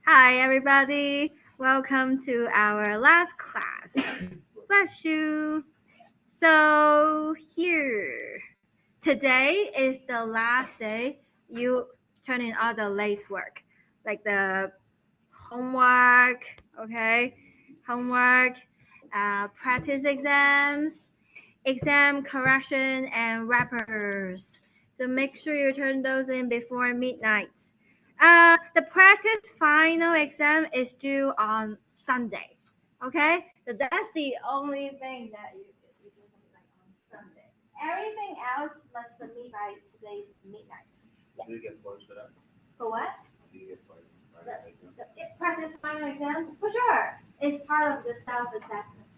Hi, everybody. Welcome to our last class. Bless you. So here, today is the last day you turn in all the late work, like the homework, okay? Homework, practice exams, exam correction, and wrappers. So make sure you turn those in before midnight. The practice final exam is due on Sunday. Okay, so that's the only thing that you do like on Sunday. Everything else must submit by today's midnight. Yes. Do you get points for that? For what? Do you get points for The, that exam? the practice final exams? For sure. It's part of the self-assessment.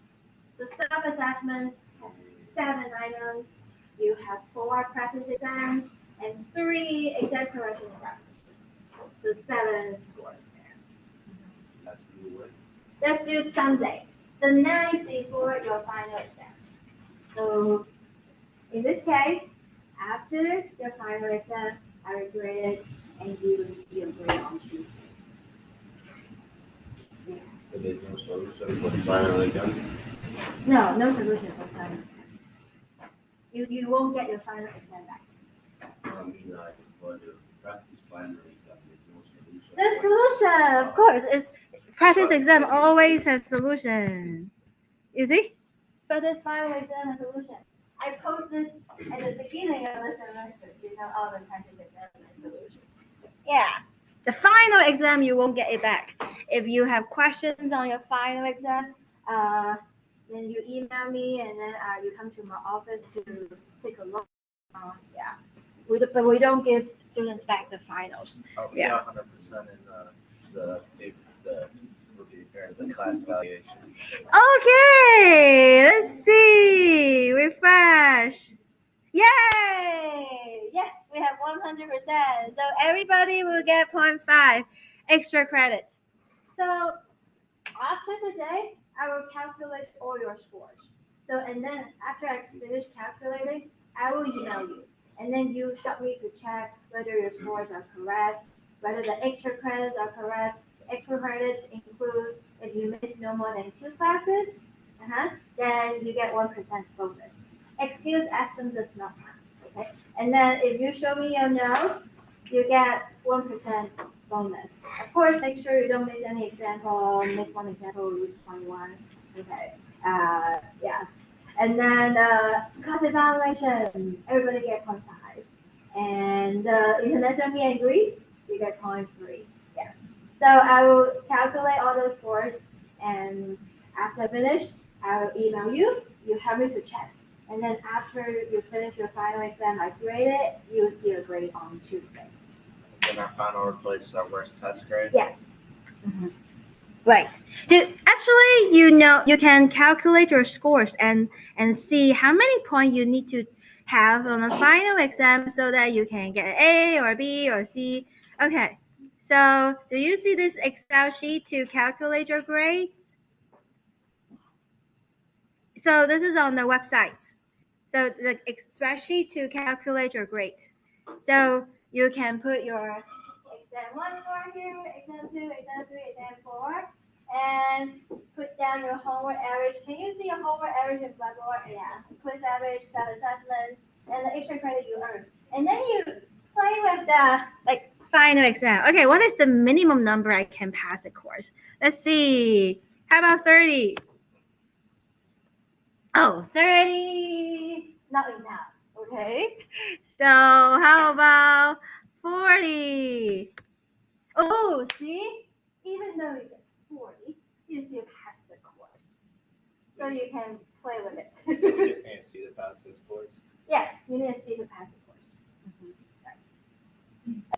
The self-assessment has 7 items. You have 4 practice exams and 3 exam correction wrappers. So 7 scores there. That's due when? That's due Sunday, the night before your final exams. So in this case, after your final exam, I will grade it and you will see your grade on Tuesday. Yeah. So there's no solution for the final exam? No solution for final exams. You won't get your final exam back. I mean, like, for the practice final exam, there's no solution. The solution, of course, is practice exam always has solution. You see? Practice final exam has solution. I post this at the beginning of the semester. These are all the practice exam solutions. Yeah. The final exam you won't get it back. If you have questions on your final exam, then you email me and then you come to my office to take a look. Yeah. But we don't give students back the finals. Oh, Yeah. 100% in the class evaluation. Okay, let's see. Refresh. Yay! Yes, we have 100%. So everybody will get 0.5 extra credits. So after today, I will calculate all your scores. So and then after I finish calculating, I will email you. And then you help me to check whether your scores are correct, whether the extra credits are correct. Extra credits include if you miss no more than 2 classes, then you get 1% bonus. Excuse action does not count. Okay. And then if you show me your notes, you get 1% bonus. Of course, make sure you don't miss any example. Miss one example, lose 0.1. Okay. Yeah. And then class evaluation, everybody get 0.5. And international meet and greets, you get 0.3. Yes. So I will calculate all those scores, and after I finish, I will email you. You help me to check. And then after you finish your final exam, I grade it. You'll see your grade on Tuesday. And our final replaces our worst test grade? Yes. Mm-hmm. Right. Actually, you can calculate your scores and see how many points you need to have on the final exam so that you can get an A or B or C. Okay. So do you see this Excel sheet to calculate your grades? So this is on the website. So the Excel sheet to calculate your grade. So you can put your exam 1 score here, exam 2, exam 3, exam 4, and put down your homework average. Can you see your homework average in Blackboard? Yeah. Quiz average, self-assessment, and the extra credit you earn. And then you play with the final exam. Okay, what is the minimum number I can pass the course? Let's see. How about 30? Oh, 30. Not enough. Okay. So how about 40? Oh, see? Even though you get 40, you still pass the course. So you can play with it. So we just need to see to pass this course? Yes, you need to see to pass the course. Right.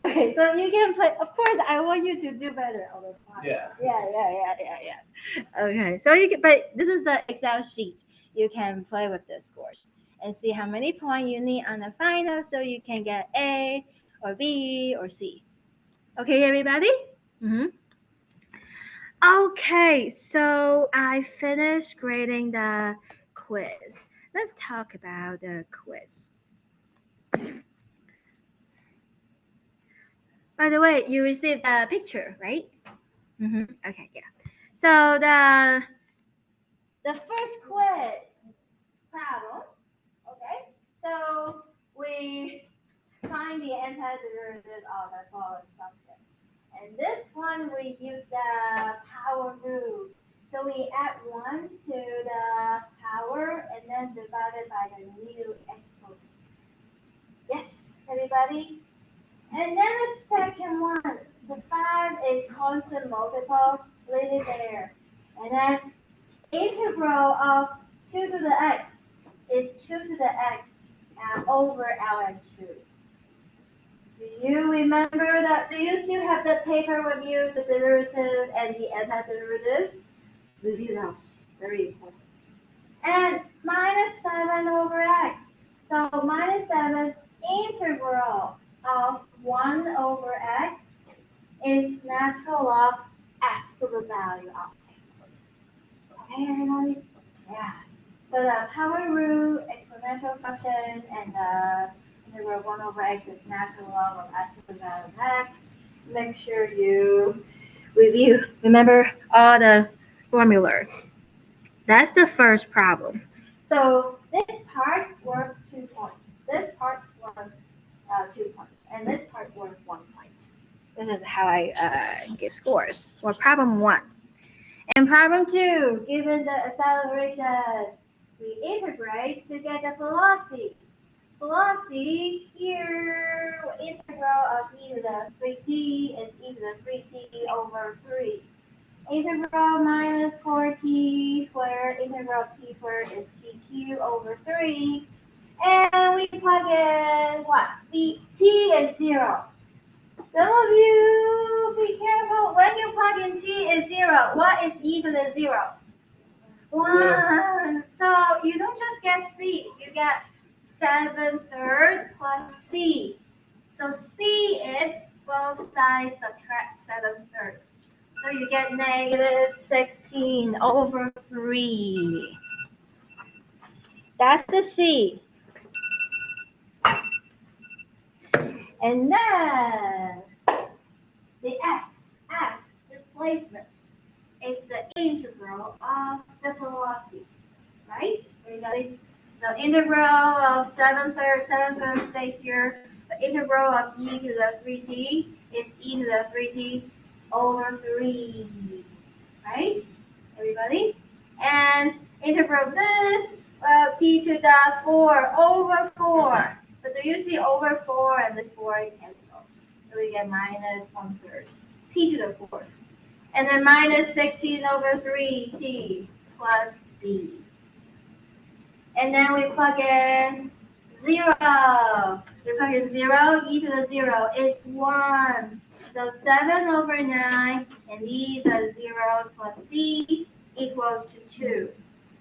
Okay, so you can play. Of course, I want you to do better all the time. Yeah. Yeah. Okay, so you can, but this is the Excel sheet. You can play with the scores and see how many points you need on the final so you can get A or B or C. Okay, everybody? Mm-hmm. Okay, so I finished grading the quiz. Let's talk about the quiz. By the way, you received a picture, right? Okay, yeah. So the first quiz problem, okay? So we find the antiderivative of the following function. And this one we use the power rule. So we add 1 to the power and then divide it by the new exponent. Yes, everybody? And then the second one, the 5 is constant multiple, leave it there. And then integral of 2 to the x is 2 to the x over ln2. Do you remember that? Do you still have the paper with you, the derivative and the antiderivative? Review those, very important. And minus 7 over x. So minus 7 integral of 1 over x is natural log absolute value of x. Okay, everybody? Yes. So the power rule, exponential function, and the integral 1 over x is natural log of absolute value of x. Make sure you review, remember all the formula. That's the first problem. So this part worth 2 points. This part worth 2 points. And this part worth 1 point. This is how I give scores for problem 1. And problem 2, given the acceleration, we integrate to get the velocity. Velocity here, integral of e to the 3t is e to the 3t over 3. Integral minus 4t squared, integral of t squared is t cubed over 3. And we plug in what? The t is 0. Some of you be careful. When you plug in t is 0, what is e to the 0? 1. So you don't just get c, you get 7/3 plus c. So c is both sides subtract 7/3. So you get negative 16 over 3. That's the C. And then the S displacement, is the integral of the velocity, right? Everybody? So integral of 7/3 stay here. The integral of e to the 3t is e to the 3t over 3, right? Everybody? And integral of this, well, t to the 4 over 4. But do you see over 4 and this 4 cancel? So we get minus 1/3, t to the 4th. And then minus 16 over 3t plus d. And then we plug in 0. We plug in 0, e to the 0 is 1. So 7 over 9, and these are zeros plus d equals to 2.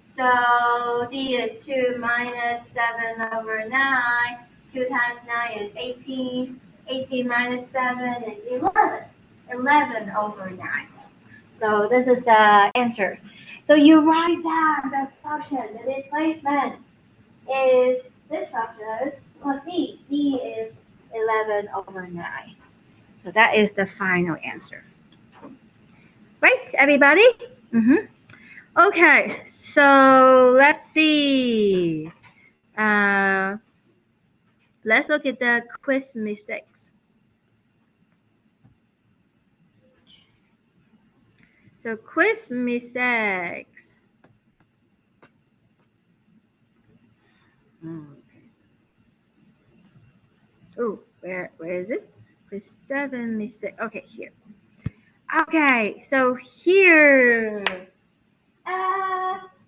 So d is 2 minus 7 over 9. 2 times 9 is 18. 18 minus 7 is 11. 11 over 9. So this is the answer. So you write down the function, the displacement is this function plus d. D is 11 over 9. So that is the final answer. Right, everybody? Okay, so let's see. Let's look at the quiz mistakes. So quiz mistakes. Oh, where is it? Quiz 7 mistake. Okay, here. Okay, so here.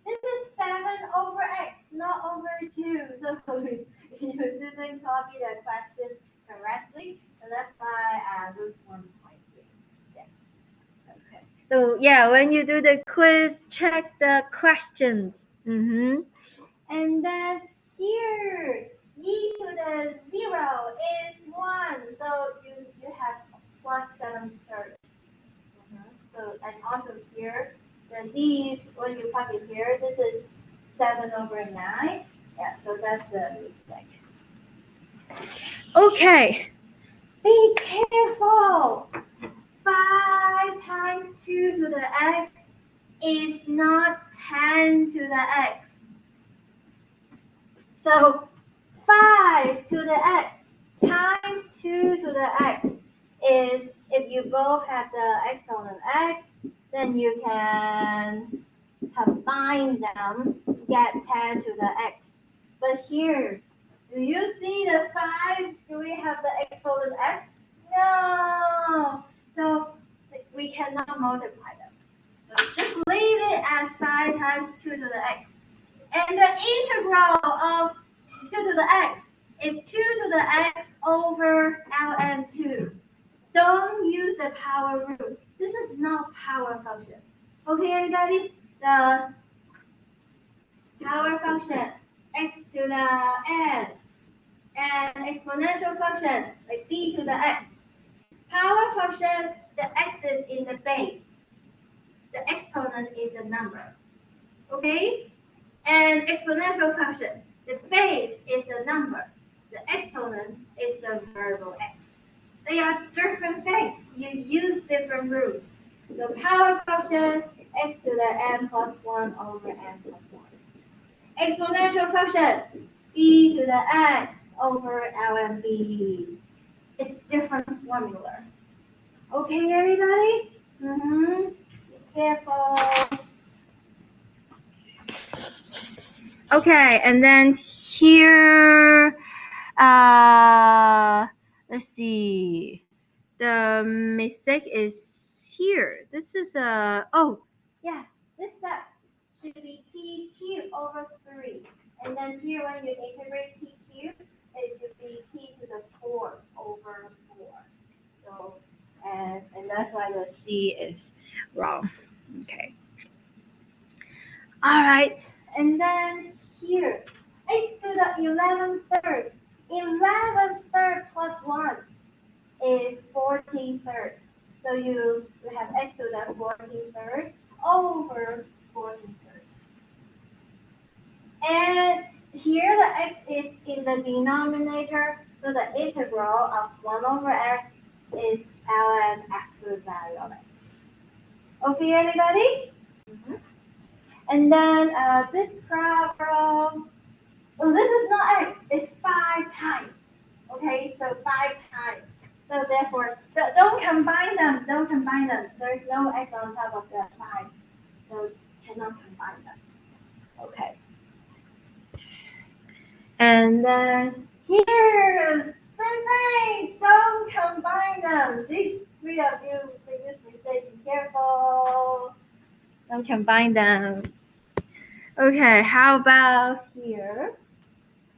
This is 7 over x, not over 2. So you didn't copy the question correctly. So that's why I lose 1 point here. Yes. Okay. So yeah, when you do the quiz, check the questions. And then here, e to the 0 is 1. So you have plus 7/3. So and also here, the d, when you plug it here, this is 7 over 9. Yeah, so that's the mistake. Okay, be careful. 5 times x is not 10 to the x. So 5 to the x times 2 to the x is, if you both have the exponent x, then you can combine them, get 10 to the x. But here, do you see the 5? Do we have the exponent x? No. So we cannot multiply them. So just leave it as 5 times 2 to the x. And the integral of 2 to the x is 2 to the x over ln2. Don't use the power rule. This is not power function. Okay, everybody? The power function, x to the n, and exponential function, like b to the x. Power function, the x is in the base. The exponent is a number. Okay? And exponential function, the base is a number. The exponent is the variable x. They are different things. You use different rules. So power function, x to the n plus 1 over n plus 1. Exponential function, b to the x over ln b. It's different formula. Okay, everybody? Be careful. Okay, and then here, let's see. The mistake is here. This is this step should be t cubed over 3. And then here, when you integrate t cubed, it would be t to the 4th over 4. So, and that's why the c is wrong. Okay. All right. And then here, x to the 11 thirds. 11 thirds plus 1 is 14 thirds. So you have x to the 14 thirds over 14 thirds. And here the x is in the denominator, so the integral of 1 over x is ln absolute value of x. Okay, everybody? And then this problem, this is not x, it's 5 times. Okay, so 5 times. So therefore, don't combine them. Don't combine them. There's no x on top of the 5. So cannot combine them. Okay. And then here, same thing. Don't combine them. See, 3 of you make this mistake. Be careful. Don't combine them. Okay, how about here?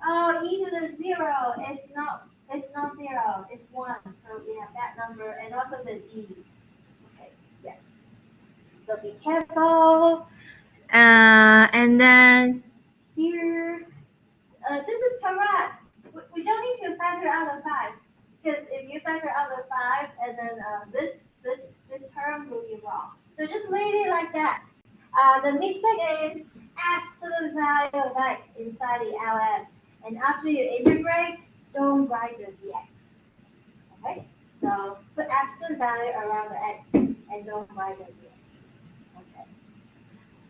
Oh, e to the 0 is not 0, it's 1. So we have that number and also the d. Okay, yes. So be careful. And then here, this is correct. We don't need to factor out the 5, because if you factor out the 5, and then this term will be wrong. So just leave it like that. The mistake is absolute value of x inside the ln. And after you integrate, don't write the dx. Okay? So put absolute value around the x and don't write the dx. Okay.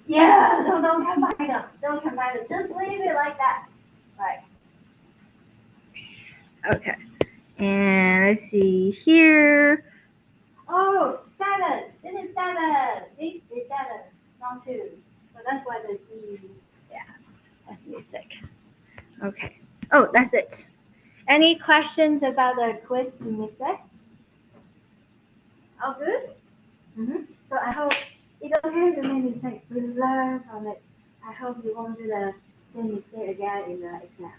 Yeah, don't combine them. Don't combine them. Just leave it like that. Right. Okay. And let's see here. Oh, 7. This is 7. See? It's 7, not 2. So that's why the D, yeah, that's a mistake. Okay. Oh, that's it. Any questions about the quiz mistakes? All good? So I hope it's okay to make mistakes. We learn from it. I hope you won't do the same mistake again in the exam.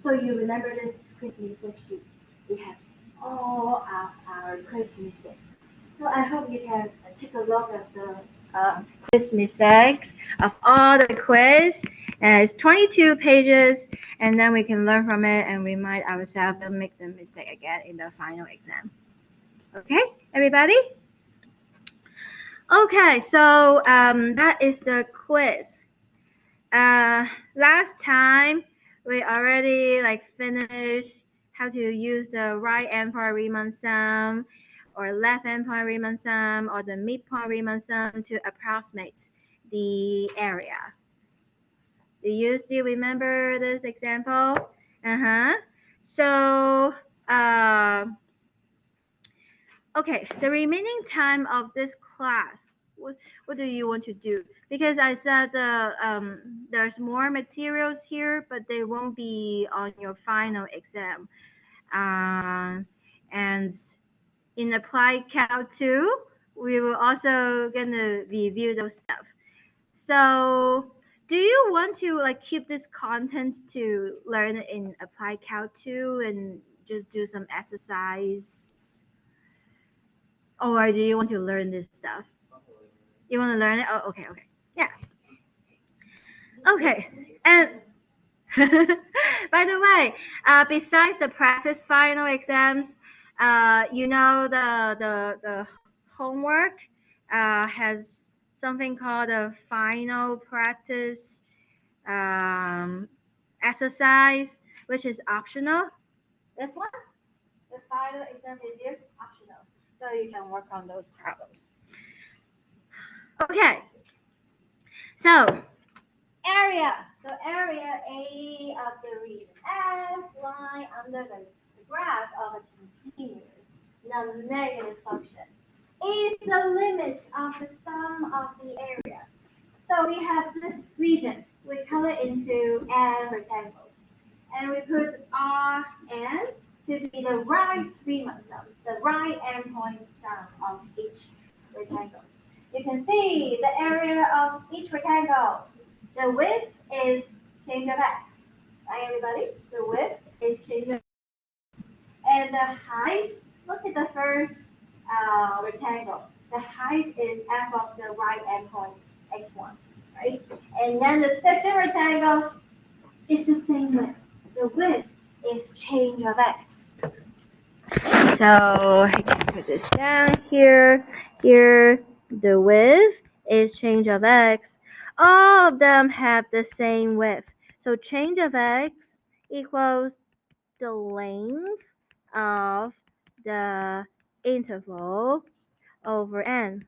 So you remember this quiz mistake sheet. It has all of our quiz mistakes. So I hope you can take a look at the quiz mistakes of all the quiz. And it's 22 pages, and then we can learn from it and remind ourselves to make the mistake again in the final exam. Okay, everybody? Okay, so that is the quiz. Last time we already finished how to use the right and for Riemann sum. or left endpoint Riemann sum or the midpoint Riemann sum to approximate the area. Do you still remember this example? So, okay, the remaining time of this class, what do you want to do? Because I said there's more materials here, but they won't be on your final exam. And in Applied Cal 2, we will also gonna review those stuff. So, do you want to like keep this content to learn in Applied Cal 2 and just do some exercise? Or do you want to learn this stuff? You want to learn it? Oh, okay. Yeah. Okay. And by the way, besides the practice final exams, you know the homework has something called a final practice exercise, which is optional. This one, the final exam review, optional. So you can work on those problems. Okay. So area. So area A of the region S lie under the graph of a continuous non-negative function is the limit of the sum of the area. So we have this region. We cut it into n rectangles. And we put Rn to be the right Riemann sum, the right endpoint sum of each rectangle. You can see the area of each rectangle. The width is change of x. Right, everybody? The width is change of x. And the height, look at the first rectangle. The height is f of the right endpoint, x1, right? And then the second rectangle is the same width. The width is change of x. So I can put this down here. Here, the width is change of x. All of them have the same width. So change of x equals the length of the interval over n.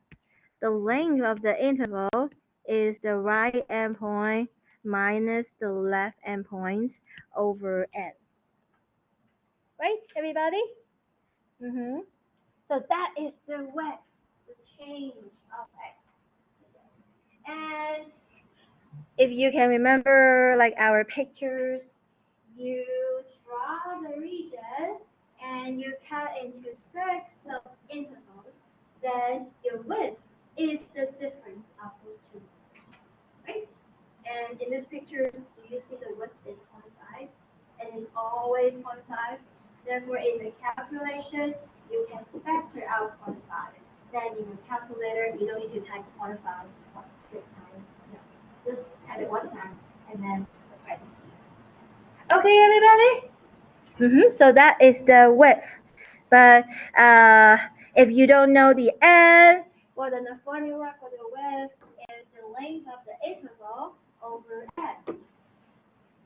The length of the interval is the right endpoint minus the left endpoint over n. Right, everybody? So that is the width, the change of x. And if you can remember like our pictures, you draw the region and you cut into 6 intervals, then your width is the difference of those two numbers, right? And in this picture, do you see the width is 0.5? And it's always 0.5. Therefore, in the calculation, you can factor out 0.5. Then in your calculator, you don't need to type 0.5 6 times. No, just type it 1 time and then the parentheses. Okay, everybody? So that is the width. But if you don't know the n, well, then the formula for the width is the length of the interval over n.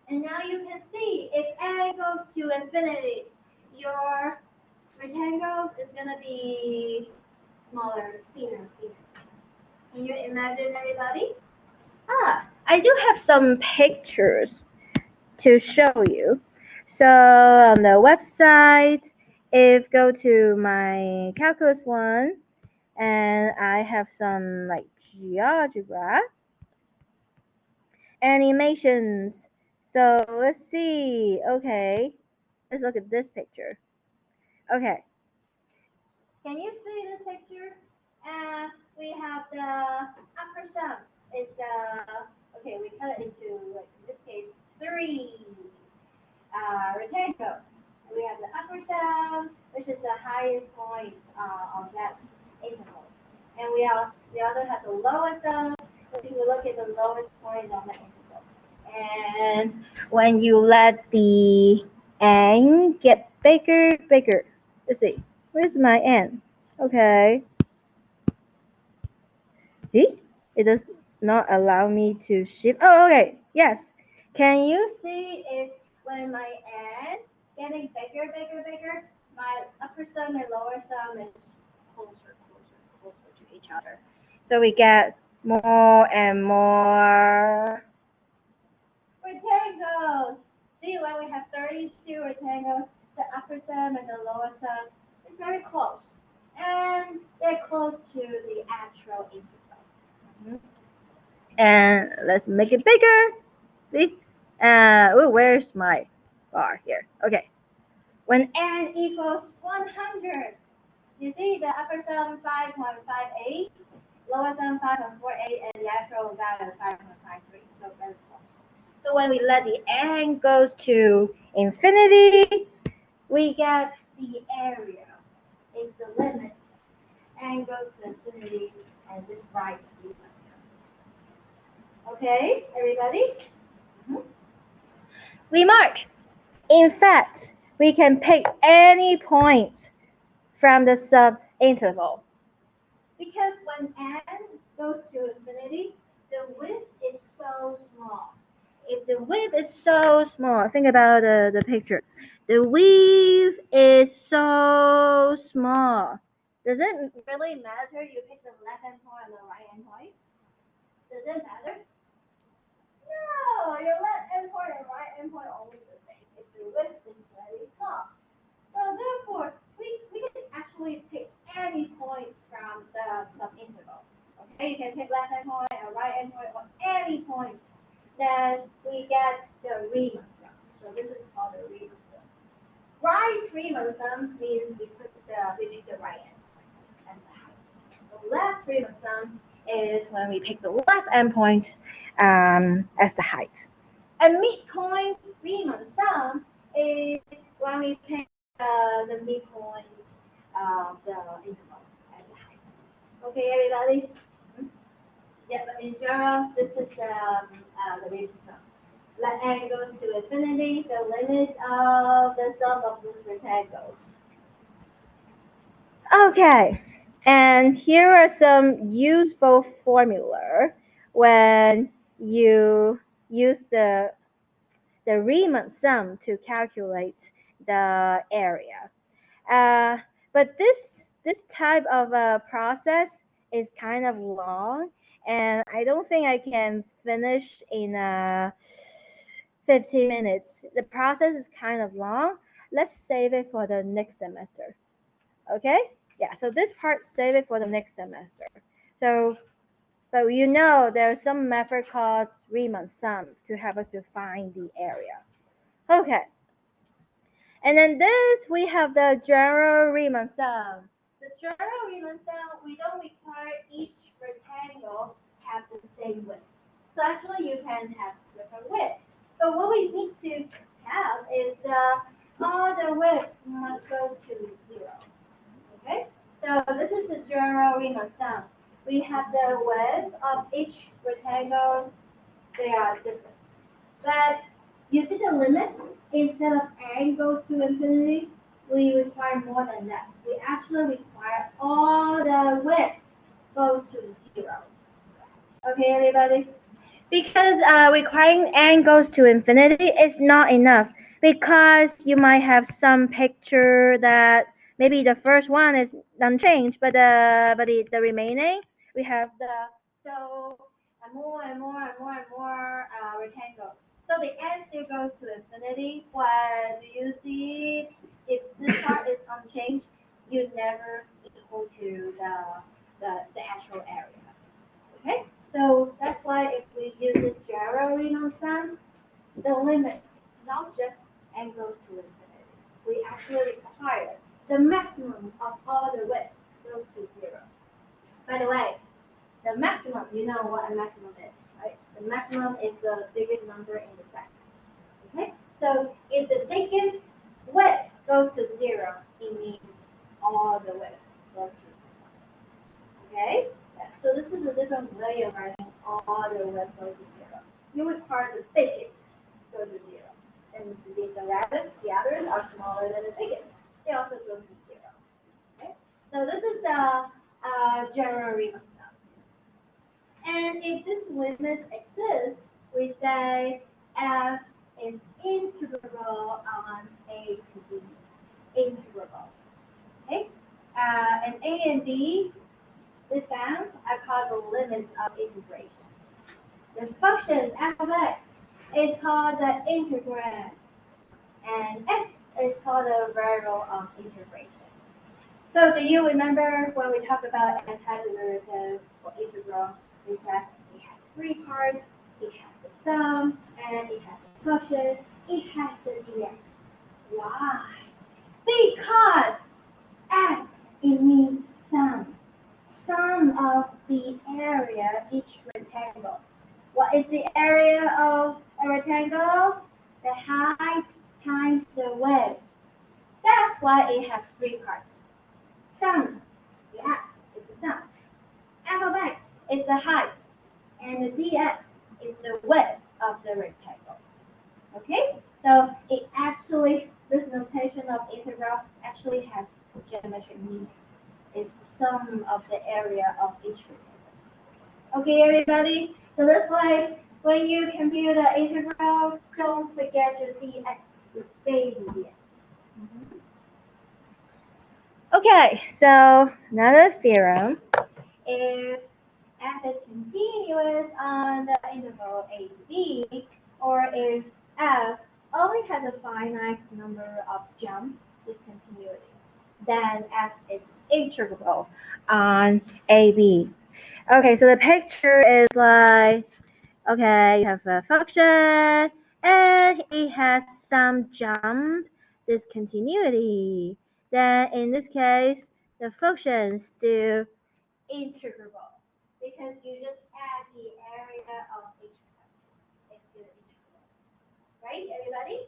And now you can see if n goes to infinity, your rectangles is going to be smaller, thinner. Can you imagine, everybody? I do have some pictures to show you. So on the website, if go to my Calculus 1, and I have some like GeoGebra animations. So let's see. Okay, let's look at this picture. Okay, can you see this picture? We have the upper sum. It's the, okay, we cut it into, like in this case, 3 rectangles. We have the upper sum, which is the highest point on that interval. And we also have the lower sum, which we look at the lowest point on the interval. And when you let the n get bigger, let's see, where's my n? Okay. See? It does not allow me to shift. Oh, okay. Yes. Can you see if when my n getting bigger, my upper sum and lower sum is each other. So we get more and more rectangles. See, when we have 32 rectangles, the upper sum and the lower sum is very close. And they're close to the actual integral. And let's make it bigger. See? Where's my bar here? Okay. When n equals 100, you see the upper sum 5.58, lower sum 5.48, and the actual value 5.53. So very close. So when we let the n goes to infinity, we get the area. It's the limit. N goes to infinity, and this right is okay, everybody? Remark. In fact, we can pick any point from the subinterval. Because when n goes to infinity, the width is so small. If the width is so small, think about the picture. The width is so small. Does it really matter you pick the left hand point and the right hand point? Does it matter? No, your left hand point and right hand point are always the same if the width is very small. So therefore, we can actually pick any point from the subinterval. Okay, you can pick left hand point or right hand point or any point. Then we get the Riemann sum. So this is called the Riemann sum. Right Riemann sum means we pick the right endpoint as the height. The left Riemann sum is when we pick the left endpoint as the height. And midpoint Riemann sum is when we pick the midpoint of the interval as the height. Okay, everybody? Yeah, but in general, this is the Riemann sum. Let n goes to infinity, the limit of the sum of these rectangles. Okay, and here are some useful formula when you use the Riemann sum to calculate the area. But this type of process is kind of long, and I don't think I can finish in 15 minutes. The process is kind of long. Let's save it for the next semester. Okay? Yeah, so this part, save it for the next semester. So, but you know there's some method called Riemann sum to help us to find the area. Okay. And then this, we have the general Riemann sum. The general Riemann sum, we don't require each rectangle have the same width. So actually you can have different width. But what we need to have is all the width must go to 0. Okay? So this is the general Riemann sum. We have the width of each rectangles. They are different. But you see the limits? Instead of n goes to infinity, we require more than that. We actually require all the width goes to 0. Okay, everybody? Because requiring n goes to infinity is not enough. Because you might have some picture that maybe the first one is unchanged, but the remaining we have more and more and more and more rectangles. So the n still goes to infinity. But you see, if this part is unchanged, you never equal to the actual area. Okay, so that's why if we use this general Riemann sum, the limit, not just n goes to infinity, we actually require the maximum of all the width goes to 0. By the way, the maximum, you know what a maximum is, right? The maximum is the biggest number in the set. Okay, so if the biggest width goes to 0, it means all the width goes to 0. Okay, yeah. So this is a different way of writing all the width goes to 0. You require the biggest go to 0, and the others are smaller than the biggest. They also go to 0. Okay, so this is the general Riemann sum. And if this limit exists, we say f is integrable on a to b. Integrable. Okay? And a and b These bounds are called the limits of integration. The function f of x is called the integrand, and x is called the variable of integration. So do you remember when we talked about antiderivative or integral? We said it has three parts. It has the sum, and it has the function. It has the dx. Why? Because x, it means sum. Sum of the area each rectangle. What is the area of a rectangle? The height times the width. That's why it has three parts. Sum, yes, is the sum. F of x is the height, and the dx is the width of the rectangle. Okay, so it actually, this notation of integral actually has geometric meaning. It's the sum of the area of each rectangle. Okay, everybody? So that's why when you compute the integral, don't forget your dx, your baby dx. Okay, so another theorem. If f is continuous on the interval a to b, or if f only has a finite number of jump discontinuity, then f is integrable on ab. Okay, so the picture is like, okay, you have a function and it has some jump discontinuity. Then in this case, the function is still integrable because you just add the area of each part. It's still integrable. Right, everybody?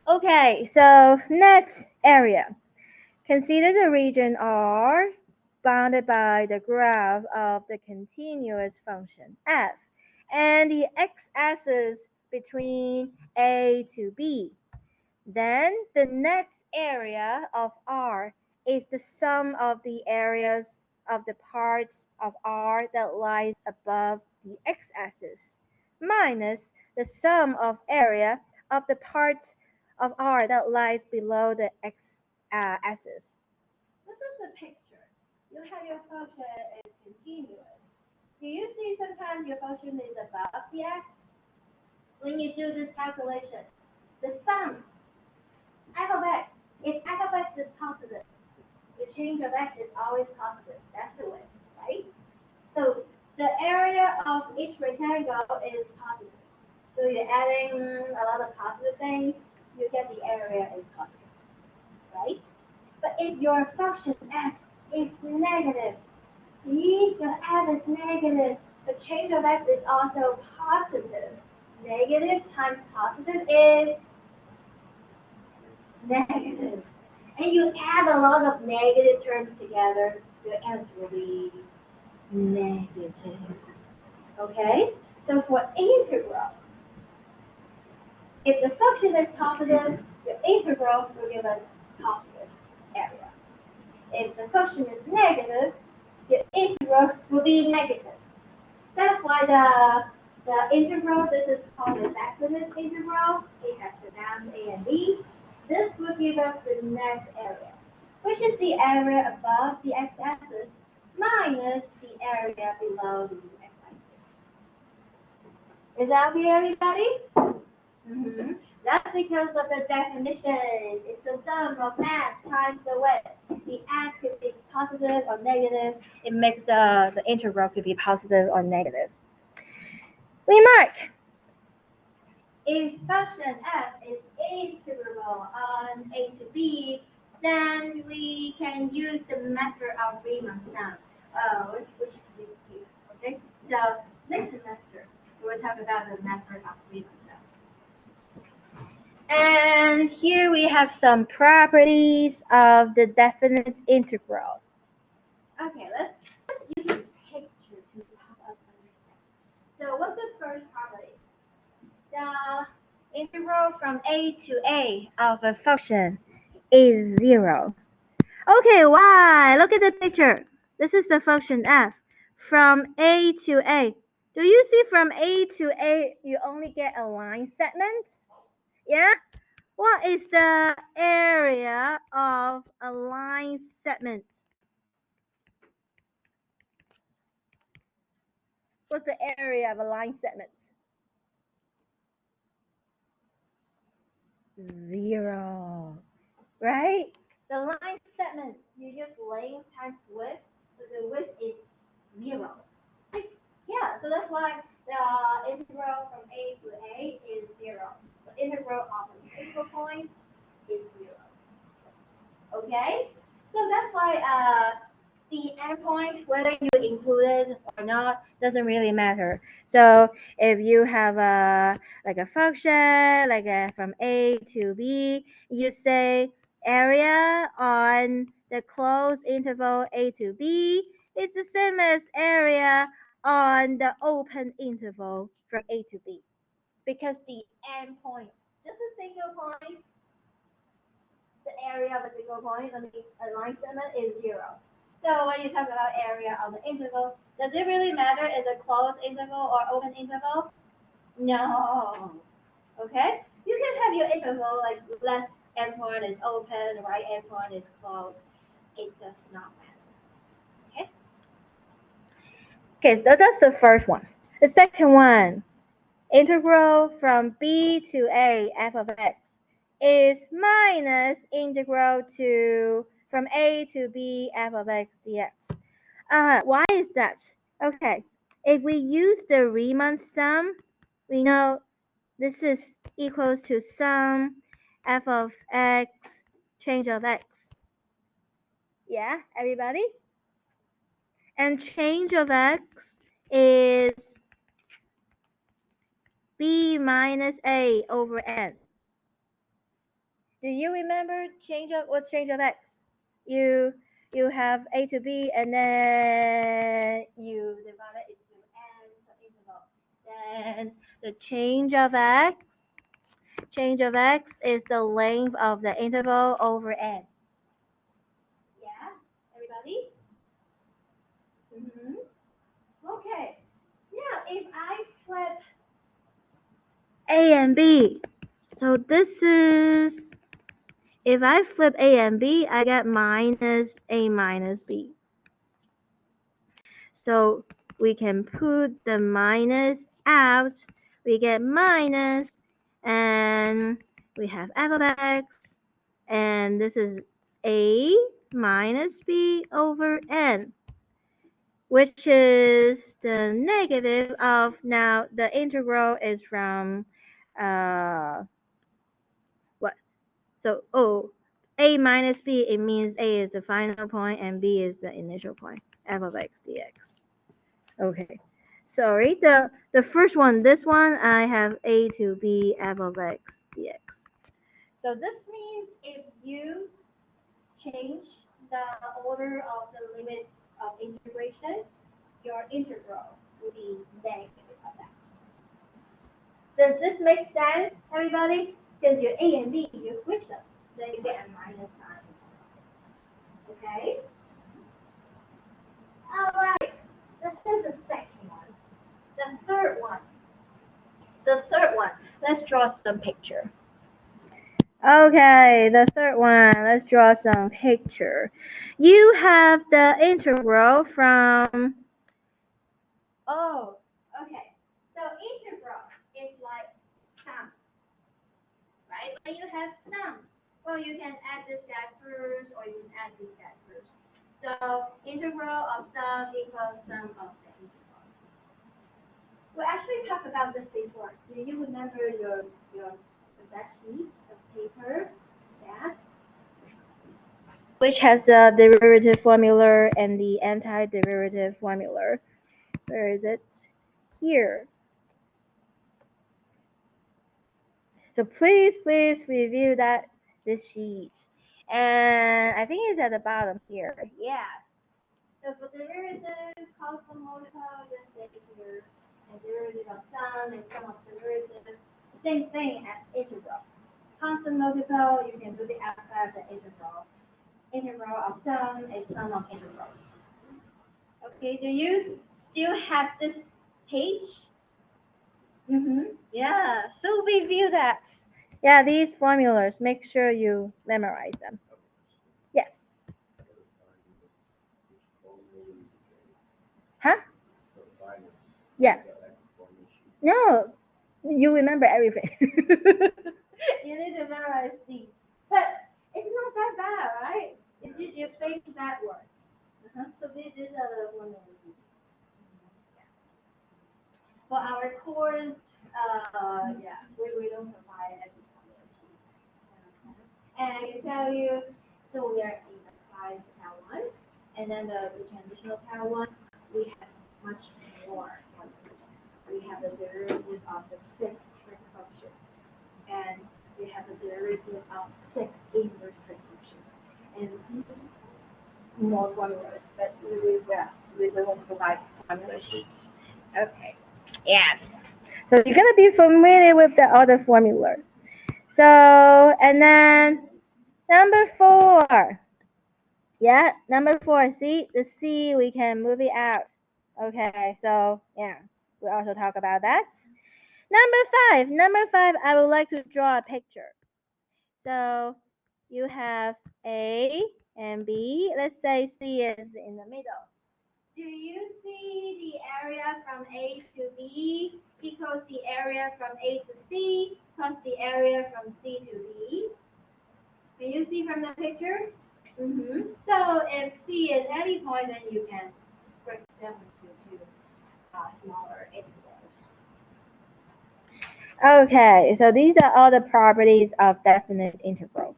Okay, so next area. Consider the region R bounded by the graph of the continuous function f and the x-axis between a to b. Then the next area of R is the sum of the areas of the parts of R that lies above the x-axis minus the sum of area of the part of R that lies below the x-axis. This is the picture. You have your function is continuous. Do you see sometimes your function is above the x? When you do this calculation, the sum f of x, if f of x is positive, the change of x is always positive. That's the way, right? So the area of each rectangle is positive. So you're adding a lot of positive things, you get the area is positive, right? But if your function f is negative, see, your f is negative, the change of x is also positive. Negative times positive is negative. And you add a lot of negative terms together, your answer will be negative. Okay? So for integral, if the function is positive, your integral will give us positive area. If the function is negative, your integral will be negative. That's why the integral, this is called the definite integral. It has the bounds a and b. This will give us the next area, which is the area above the x-axis minus the area below the x-axis. Is that clear, everybody? Mm-hmm. That's because of the definition. It's the sum of f times the width. The f could be positive or negative. It makes the integral could be positive or negative. Remark. If function f is integrable on a to b, then we can use the method of Riemann sum, which is here. Okay. So next semester we'll talk about the method of Riemann sum. And here we have some properties of the definite integral. Okay, let's use a picture to help us understand. So what's the first property? The integral from a to a of a function is 0. Okay, why? Look at the picture. This is the function f from a to a. Do you see from a to a you only get a line segment? Yeah? What is the area of a line segment? What's the area of a line segment? 0. Right? The line segment, you use length times width, so the width is 0. Yeah, so that's why the integral from a to a is 0. The integral of a single point is 0. Okay? So that's why the endpoint, whether you include it or not, doesn't really matter. So if you have like a function, like from a to b, you say area on the closed interval a to b is the same as area on the open interval from a to b, because the endpoint, just a single point, the area of a single point on the line segment is 0. So when you talk about area of the interval, does it really matter is it closed interval or open interval? No. Okay? You can have your interval like left endpoint is open, right endpoint is closed. It does not matter. Okay? Okay, so that's the first one. The second one, integral from b to a f of x is minus integral to from a to b f of x dx. Why is that? Okay, if we use the Riemann sum, we know this is equals to sum f of x change of x. Yeah, everybody? And change of x is b minus a over n. Do you remember what's change of x? You have a to b and then you divide it into n interval. Then the change of x is the length of the interval over n. Yeah, everybody? Okay. Now if I flip a and b, so this is, if I flip a and b, I get minus a minus b. So we can put the minus out. We get minus, and we have f of x, and this is a minus b over n, which is the negative of, now the integral is from what? So a minus b, it means a is the final point and b is the initial point, f of x dx. Okay, sorry, the first one, this one, I have a to b f of x dx. So this means if you change the order of the limits of integration, your integral will be negative of x. Does this make sense, everybody? Because your a and b, you switch them, then you get a minus sign. Okay? Alright, this is the second one. The third one. Let's draw some picture. Okay, the third one, let's draw some picture. You have the integral from, okay. So integral is like sum, right? When you have sums, well, you can add this guy first or you can add this guy first. So integral of sum equals sum of the integral. We actually talked about this before. Do you remember your that sheet of paper? Yes. Which has the derivative formula and the antiderivative formula. Where is it? Here. So please review this sheet. And I think it's at the bottom here. Yes. So for derivative, constant multiple, just take here. And derivative of sum and sum of derivative. Same thing as integral. Constant multiple, you can do the outside of the integral. Integral of sum is sum of integrals. Okay, do you still have this page? Yeah, so review that. Yeah, these formulas, make sure you memorize them. Yes. Huh? Yes. No, you remember everything. You need to memorize these. But it's not that bad, right? It's just you think that works. So these are the formulas. For our course, yeah, we don't provide any formula sheets. And I can tell you, so we are in applied Cal 1, and then the transitional Cal 1, we have much more formulas. We have the derivative of the 6 trig functions, and we have the derivative of 6 inverse trig functions, and more formulas, but we won't provide formula sheets. Okay. Yes. So you're gonna be familiar with the other formula. So and then number 4. Yeah, number 4. See the C, we can move it out. Okay. So yeah, we also talk about that. Number 5. Number 5. I would like to draw a picture. So you have A and B. Let's say C is in the middle. Do you see the area from A to B equals the area from A to C plus the area from C to B? Can you see from the picture? So if C is any point, then you can break them into smaller intervals. Okay, so these are all the properties of definite integral.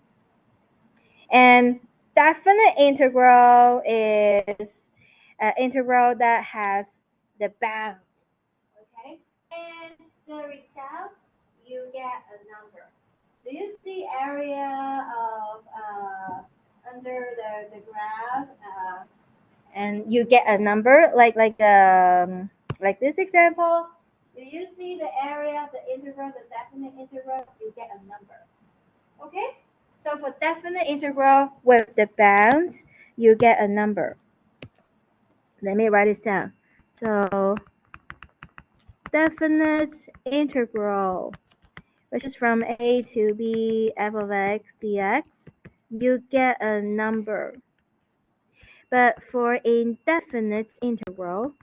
And definite integral is an integral that has the bounds. Okay, and the result, you get a number. Do you see area of under the graph, and you get a number like this example? Do you see the area, the integral, the definite integral? You get a number. Okay, so for definite integral with the bounds, you get a number. Let me write this down. So definite integral, which is from a to b f of x dx, you get a number. But for indefinite integral,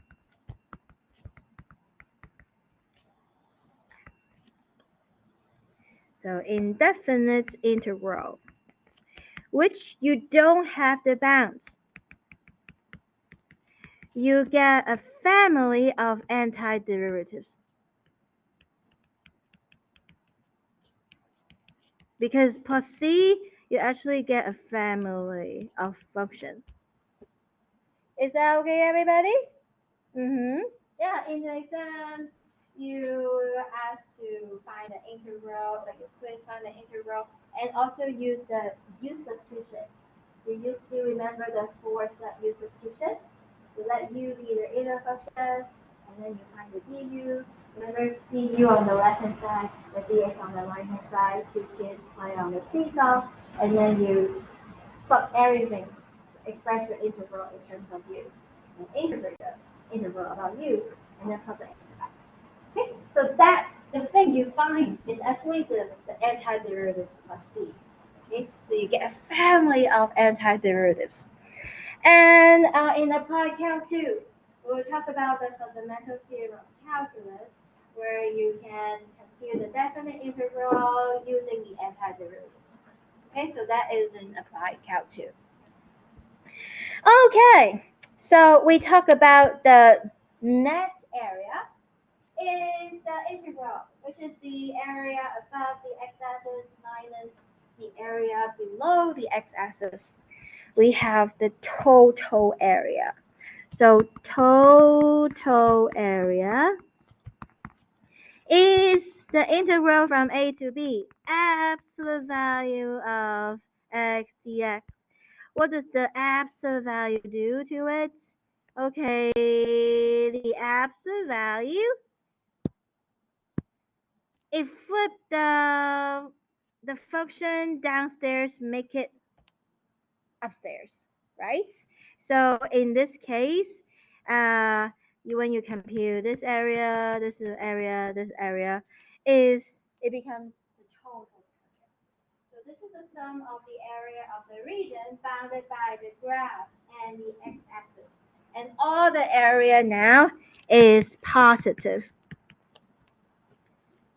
so indefinite integral, which you don't have the bounds, you get a family of antiderivatives. Because plus c, you actually get a family of functions. Is that okay, everybody? Yeah, in the exams, you asked to find the integral, like a quiz, find the integral, and also use the use substitution. You still remember the 4 step use substitution? We let u be the inner function, and then you find the du. Remember du on the left hand side, the dx on the right hand side, 2 kids play on the seesaw, and then you fuck everything, express your integral in terms of u. And integrate the integral about u, and then put the x back. Okay, so that the thing you find is actually the antiderivatives plus c. Okay, so you get a family of antiderivatives. And in applied calc 2, we'll talk about the fundamental theorem of calculus, where you can compute the definite integral using the antiderivatives. Okay, so that is in applied calc 2. Okay, so we talk about the next area is the integral, which is the area above the x-axis minus the area below the x-axis. We have the total area. So total area is the integral from a to b, absolute value of x dx. What does the absolute value do to it? Okay, the absolute value, it flip the function downstairs, make it upstairs, right? So in this case, when you compute this area, this area, this area, it becomes the total this is the sum of the area of the region bounded by the graph and the x-axis. And all the area now is positive.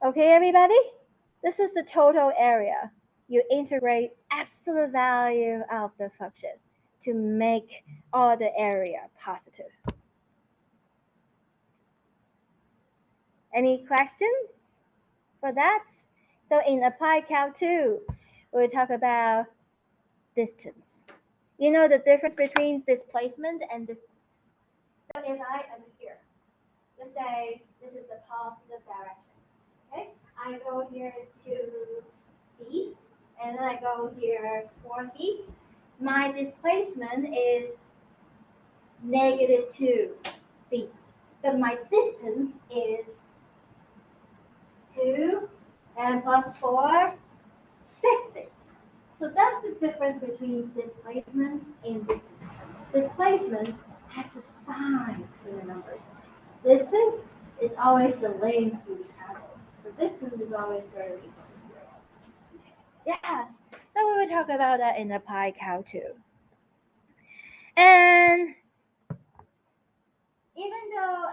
Okay, everybody? This is the total area. You integrate absolute value of the function to make all the area positive. Any questions for that? So in Applied Calc 2, we'll talk about distance. You know the difference between displacement and distance. So if I am here, let's say this is the positive direction. Okay, I go here 2 feet, and then I go here 4 feet. My displacement is -2 feet, but my distance is 2 and plus 4, 6 feet. So that's the difference between displacement and distance. Displacement has the sign in the numbers. Distance is always the length you travel. The distance is always very equal to 0. Yes, so we will talk about that in Applied Calc 2. And even though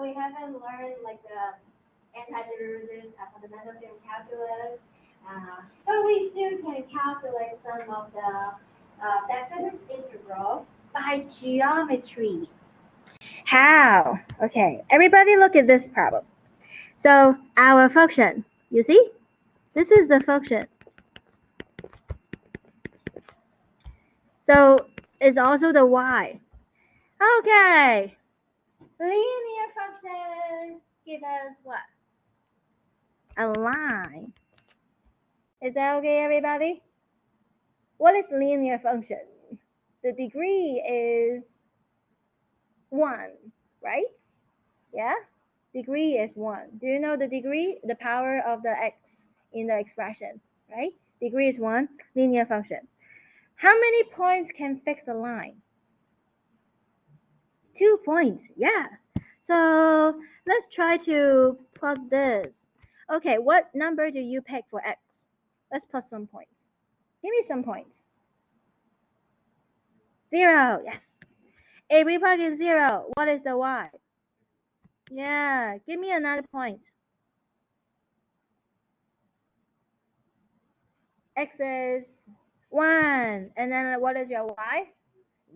we haven't learned like the antiderivative fundamental theorem calculus, but we still can calculate some of the definite integral by geometry. How? Okay, everybody look at this problem. So our function, you see? This is the function. So it's also the y. Okay. Linear function give us what? A line. Is that okay, everybody? What is linear function? The degree is 1, right? Yeah? Degree is 1. Do you know the degree? The power of the x in the expression, right? Degree is 1, linear function. How many points can fix a line? 2 points, yes. So let's try to plot this. Okay, what number do you pick for x? Let's plot some points. Give me some points. 0, yes. If we plug in 0, what is the y? Yeah, give me another point. X is 1, and then what is your y?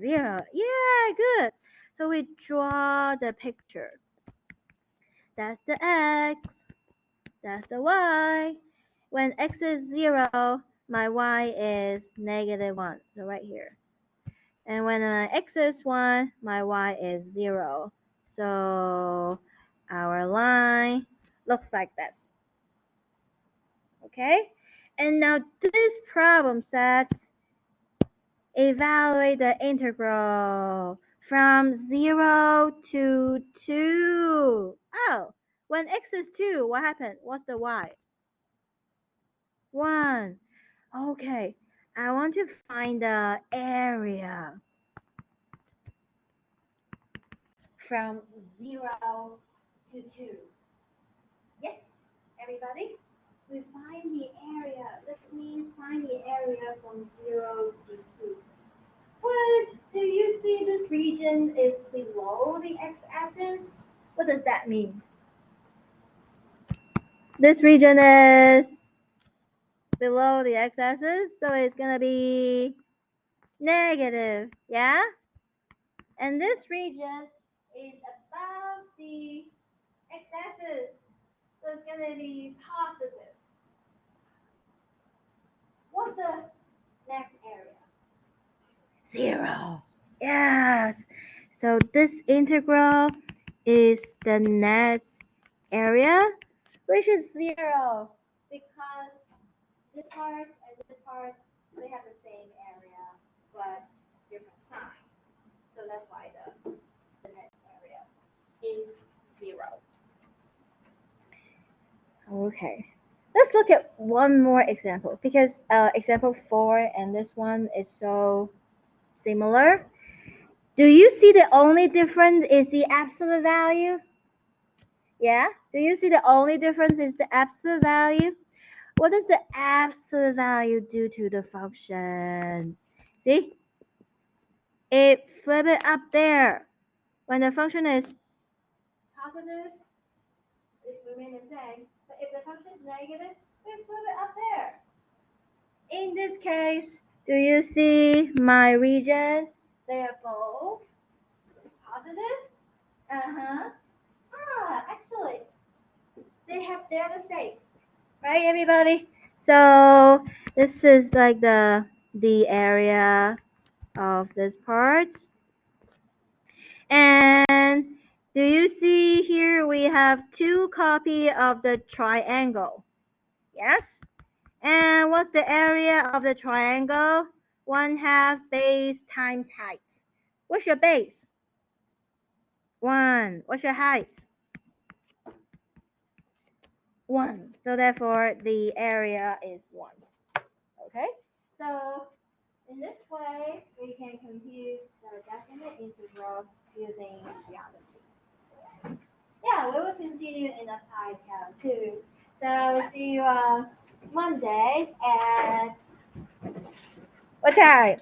0. Yeah, good. So we draw the picture. That's the x, that's the y. When x is 0, my y is -1, so right here. And when x is 1, my y is 0. So our line looks like this. Okay? And now this problem sets evaluate the integral from 0 to 2. Oh, when x is 2, what happened? What's the y? 1. Okay, I want to find the area from 0 to 2. Yes, everybody? We find the area. This means find the area from 0 to 2. But do you see this region is below the x-axis? What does that mean? This region is below the x-axis, so it's going to be negative, yeah? And this region is above the x-axis, so it's going to be positive. What's the next area? 0. Yes. So this integral is the next area, which is 0, because this part and this part, they have the same area, but different sign. So that's why the next area is 0. Okay. Let's look at one more example, because example 4 and this one is so similar. Do you see the only difference is the absolute value? Yeah? Do you see the only difference is the absolute value? what does the absolute value do to the function? See? It flip it up there. When the function is positive, it remains the same. But if the function is negative, we flip it up there. In this case, do you see my region? They are both positive. Uh-huh. Actually, they're the same, right, everybody? So this is like the area of this part. And do you see here we have two copy of the triangle? Yes? And what's the area of the triangle? 1/2 base times height. What's your base? 1. What's your height? 1. So therefore the area is 1. Okay? So in this way, we can compute the definite integral using geometry. Yeah, we will continue in applied calc too. So I will see you on Monday at what time?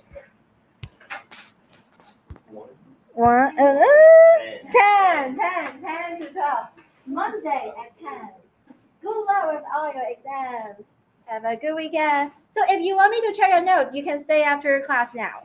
1, 10 to 12. Monday at 10. Good luck with all your exams. Have a good weekend. So if you want me to check your note, you can stay after class now.